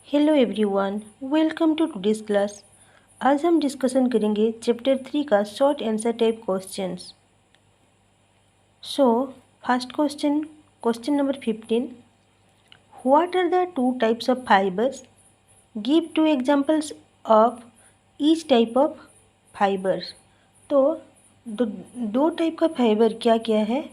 Hello everyone, welcome to today's class. आज हम discussion करेंगे चैप्टर 3 का short answer type questions. So first question number 15, what are the two types of fibres? Give two examples of each type of fibres. तो दो type का fibre क्या क्या है,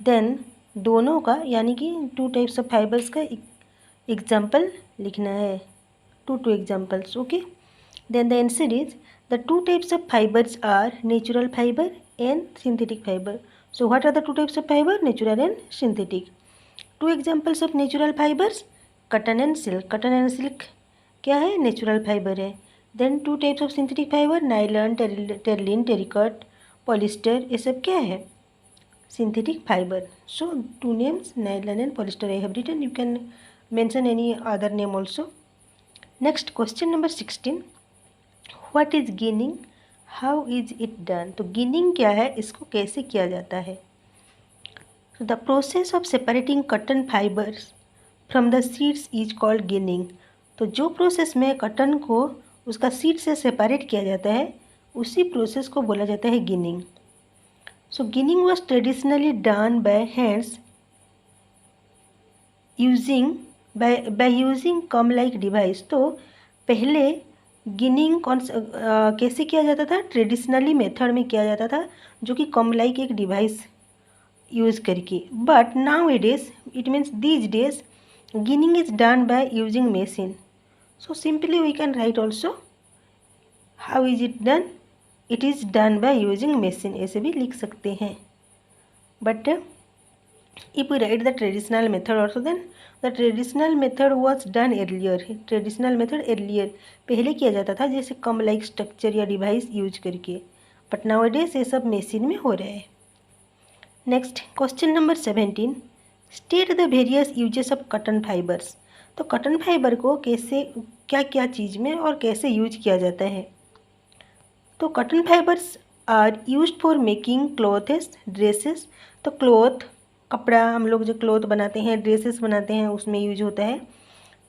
देन दोनों का यानी कि टू टाइप्स ऑफ फाइबर्स का एग्जाम्पल लिखना है, two examples. Okay, then the answer is the two types of fibers are natural fiber and synthetic fiber. So what are the two types of fiber? Natural and synthetic. Two examples of natural fibers, cotton and silk. Cotton and silk क्या है? Natural fibre है. Then two types of synthetic fibre, nylon, terylene, terrycot, polyester, ये सब क्या है? Synthetic fibre. So two names, nylon and polyester I have written. You can mention any other name also. Next question number 16, what is ginning, how is it done? तो ginning क्या है, इसको कैसे किया जाता है? The process of separating cotton fibres from the seeds is called ginning. तो जो प्रोसेस में कॉटन को उसका सीड से सेपरेट किया जाता है, उसी प्रोसेस को बोला जाता है ginning. So ginning was traditionally done by hands using by using come like device. तो पहले गिनिंग कैसे किया जाता था? ट्रेडिशनली मेथड में किया जाता था, जो कि कम लाइक एक डिवाइस यूज़ करके. But now it is, it means these days ginning is done by using machine. So simply we can write also how is it done, it is done by using machine, ऐसे भी लिख सकते हैं. But if we write the traditional method also, then the traditional method was done earlier. traditional method earlier पहले किया जाता था, जैसे कम लाइक स्ट्रक्चर या डिवाइस यूज करके. बट नाउअडेज ये सब मशीन में हो रहा है. Next question number 17, state the various uses of cotton fibres. तो कॉटन फाइबर को कैसे, क्या क्या चीज़ में और कैसे यूज किया जाता है? तो cotton fibres are use for making clothes, dresses. तो क्लॉथ, कपड़ा, हम लोग जो क्लॉथ बनाते हैं, ड्रेसेस बनाते हैं, उसमें यूज होता है.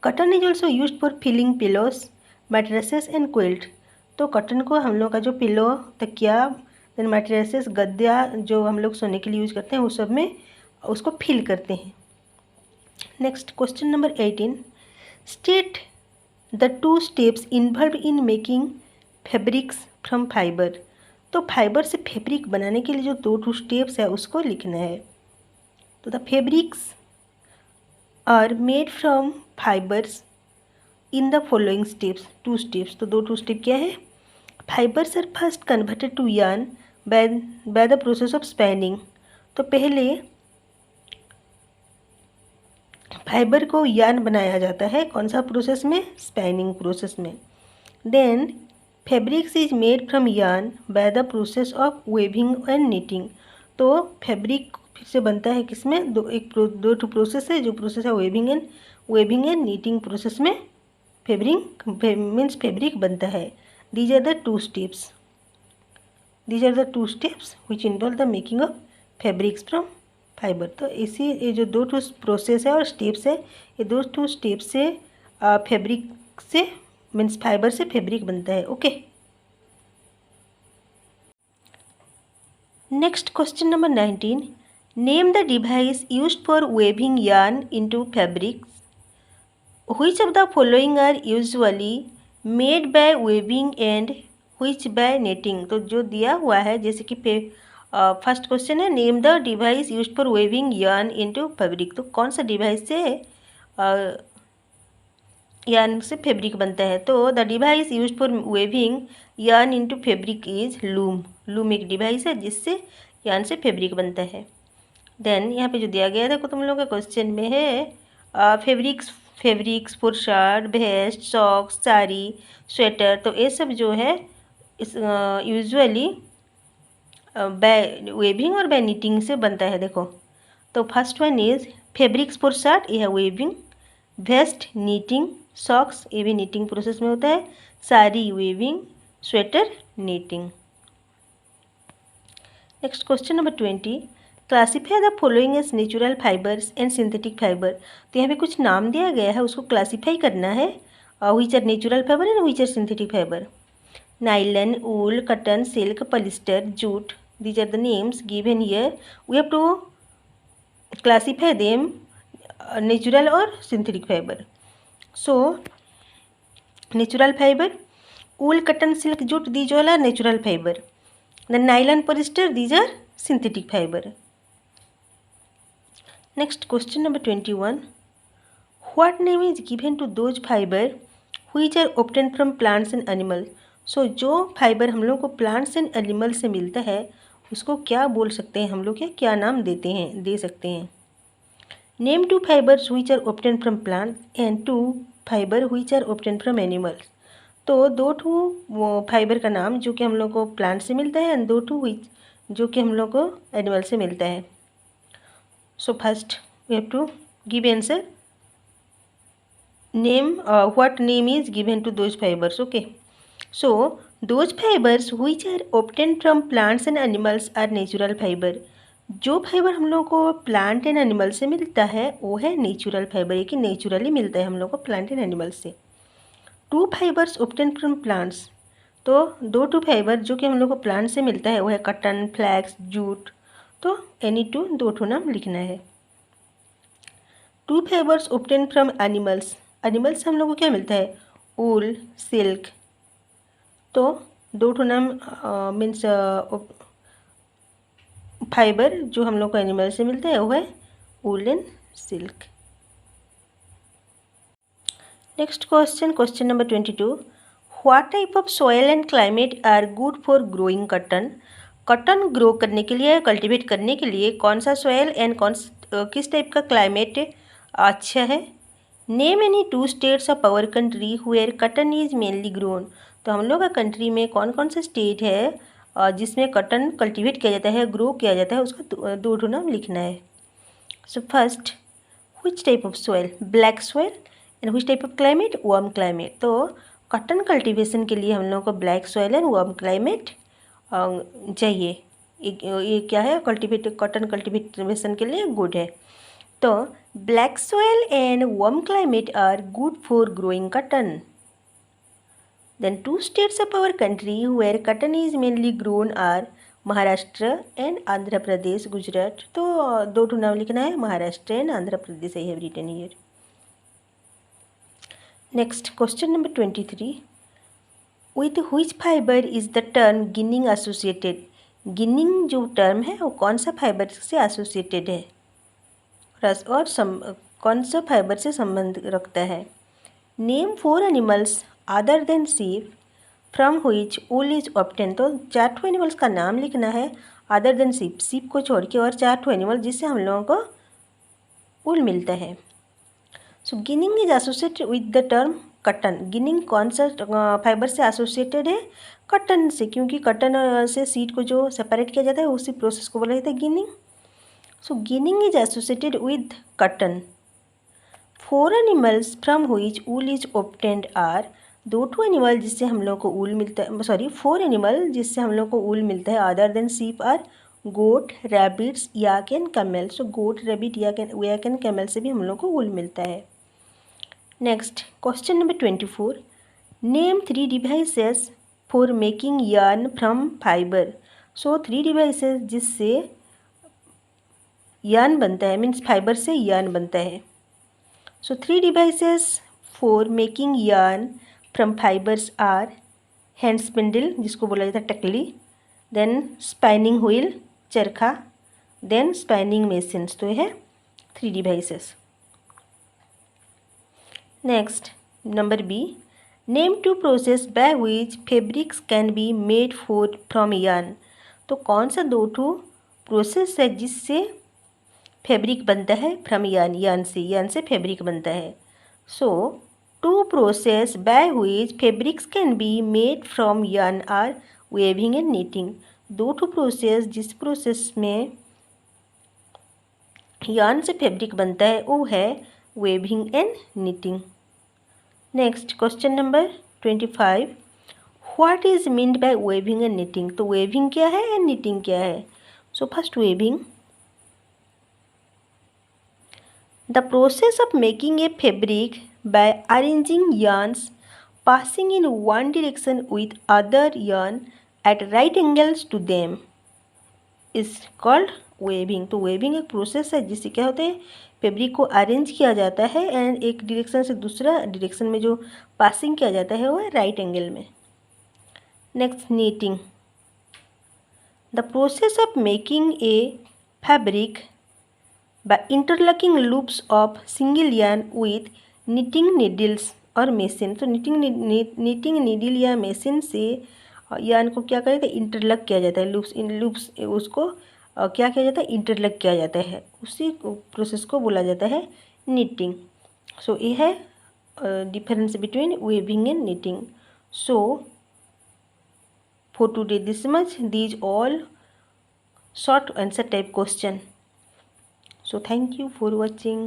Cotton is also use for filling pillows, mattresses and quilt. तो कॉटन को हम लोग का जो पिलो, तकिया, देन मैट्रेसेस, गद्दा, जो हम लोग सोने के लिए यूज करते हैं, उस सब में उसको फिल करते हैं. Next question number 18, state the two steps involve in making fabrics from fibre. तो फाइबर से फैब्रिक बनाने के लिए जो दो स्टेप्स है, उसको लिखना है. तो the fabrics are made from fibres in the following steps. Two steps, तो दो स्टेप क्या है? Fibres are first converted to yarn by the process of spinning. तो पहले फाइबर को यार्न बनाया जाता है, कौन सा प्रोसेस में? स्पैनिंग प्रोसेस में. Then fabrics is made from yarn by the process of weaving and knitting. तो फैब्रिक फिर से बनता है किसमें? दो प्रोसेस है, जो प्रोसेस है वेविंग एंड नीटिंग प्रोसेस में फैब्रिक बनता है. These are the two steps which involve the making of fabrics from fibre. तो इसी ये जो दो प्रोसेस है और स्टेप्स है, ये दो स्टेप्स से फैब्रिक से मीन्स फाइबर से फैब्रिक बनता है. Okay. Next question number 19, name the device used for weaving yarn into fabrics. Which of the following are usually made by weaving and which by knitting? तो जो दिया हुआ है, जैसे कि फर्स्ट क्वेश्चन है, name the device used for weaving yarn into fabric. तो कौन सा डिवाइस से यार्न से फैब्रिक बनता है? तो the device used for weaving yarn into fabric is loom. Loom एक डिवाइस है जिससे यार्न से फैब्रिक बनता है. देन यहाँ पे जो दिया गया था तुम लोगों का क्वेश्चन में है fabrics for shirt, vest, socks, sari, sweater. तो ये सब जो है इस यूजुअली बाय वेविंग और बाय नीटिंग से बनता है. देखो, तो first one is fabrics for shirt, ये है वेविंग. वेस्ट नीटिंग, सॉक्स ये भी नीटिंग प्रोसेस में होता है. Sari weaving, sweater knitting. Next question number 20, classify the following as natural fibres and synthetic fibre. तो यहाँ पे कुछ नाम दिया गया है, उसको क्लासीफाई करना है, which are natural fibre and which are synthetic fibre. Nylon, wool, cotton, silk, polyester, jute, these are the names given here. We have to classify them natural or synthetic fiber. So natural fiber, wool, cotton, silk, jute, these all are natural fiber. The nylon, polyester, these are synthetic fiber. Next question number 21. What name is given to those fiber which are obtained from plants and animals? So जो fibre हम लोग को plants and animal से मिलता है उसको क्या बोल सकते हैं हम लोग, क्या नाम दे सकते हैं। Name two fibres which are obtain from plant and two fibre which are obtain from animals. तो दो ठू फाइबर का नाम जो कि हम लोग को प्लांट से मिलता है एंड दो ठू जो कि हम लोग को एनिमल से मिलता है। So first we have to give answer. Name what name is given to those fibers. Okay, so those fibers which are obtained from plants and animals are natural fiber. जो फाइबर हम लोग को plant and animal से मिलता है वो है natural fibre, ये कि नेचुरली मिलता है हम लोग को प्लांट एंड एनिमल से। Two fibres obtain from plants, तो दो टू फाइबर जो कि हम लोग को प्लांट से मिलता है वो है कटन, फ्लैक्स, जूट। तो एनी टू दो ठो नाम लिखना है। Two fibres obtain from animals, animal से हम लोग को क्या मिलता है, वूल, सिल्क। तो दो ठो नाम मीन्स फाइबर जो हम लोग को एनिमल से मिलता है वो है wool and silk. Next question, question number 22। What type of soil and climate are good for growing cotton. Cotton grow करने के लिए, कल्टीवेट करने के लिए कौन सा सॉइल एंड किस टाइप का क्लाइमेट अच्छा है। Name any two states of our country where cotton is mainly grown. तो हम लोग का कंट्री में कौन कौन सा स्टेट है जिसमें कटन कल्टीवेट किया जाता है, ग्रो किया जाता है, उसका दो ठो नाम लिखना है। So first, which type of soil, black soil, and which type of climate, warm climate. तो कटन कल्टीवेशन के लिए हम लोग को black soil and warm climate चाहिए। ये क्या है, कटन कल्टीवेशन के लिए गुड है। तो black soil and warm climate are good for growing cotton. Then two states of our country where cotton is mainly grown are Maharashtra and Andhra Pradesh, Gujarat. तो दो ठो नाम लिखना है, Maharashtra and Andhra Pradesh, I have written here. Next question number 23। With which fibre is the term ginning associated. Ginning जो term है वो कौन सा फाइबर से एसोसिएटेड है और कौन सा फाइबर से संबंध रखता है। Name 4 animals other than sheep from which wool is obtain. तो 4 ठो एनिमल्स का नाम लिखना है अदर देन शीप, शीप को छोड़ के, और 4 ठो एनिमल जिससे हम लोगों को वूल मिलता है। So ginning is associated with the term cotton. Ginning कौन सा फाइबर से एसोसिएटेड है, कटन से, क्योंकि कटन से सीड को जो सेपरेट किया जाता है उसी प्रोसेस को बोला जाता है ginning. So ginning is associated with cotton. 4 animals from which wool is obtained are, दो ठो एनिमल जिससे हम लोग को वूल मिलता है, सॉरी 4 एनिमल जिससे हम लोग को वूल मिलता है other than sheep are goat, rabbits, yak and camel. So goat, rabbit, yak and camel से भी हम लोग को वूल मिलता है। Next question number 24। Name 3 devices for making yarn from fibre. So 3 devices जिससे yarn बनता है, मीन्स फाइबर से yarn बनता है। So 3 devices for making yarn from fibres are hand spindle जिसको बोला जाता है टकली, देन स्पाइनिंग व्हील चरखा, देन स्पाइनिंग मशीन्स। तो ये है 3 devices. Next number B. Name 2 process by which fabrics can be made from yarn। तो कौन सा दो ठो प्रोसेस है जिससे फैब्रिक बनता है फ्रॉम yarn से फैब्रिक बनता है। So 2 process by which fabrics can be made from yarn are weaving and knitting. दो ठो प्रोसेस जिस प्रोसेस में yarn से फैब्रिक बनता है वो है weaving and knitting. Next question number 25। What is meant by weaving and knitting. तो वेविंग क्या है एंड नीटिंग क्या है। So first weaving, The process of making a fabric by arranging yarns passing in one direction with other yarn at right angles to them is called weaving. तो weaving एक process है जिससे क्या होता है, fabric को अरेंज किया जाता है एंड एक डायरेक्शन से दूसरा डायरेक्शन में जो पासिंग किया जाता है वो है राइट एंगल में। Next, knitting. The process of making a fabric by interlocking loops of single yarn with knitting needles और मशीन। तो नीटिंग नीडल या मशीन से यार्न को क्या करें, इंटरलक किया जाता है। लूप्स उसको क्या किया जाता है, इंटरलक किया जाता है। उसी प्रोसेस को बोला जाता है नीटिंग। सो ये है difference between weaving and knitting. So for today this much, these all short answer type question. So thank you for watching.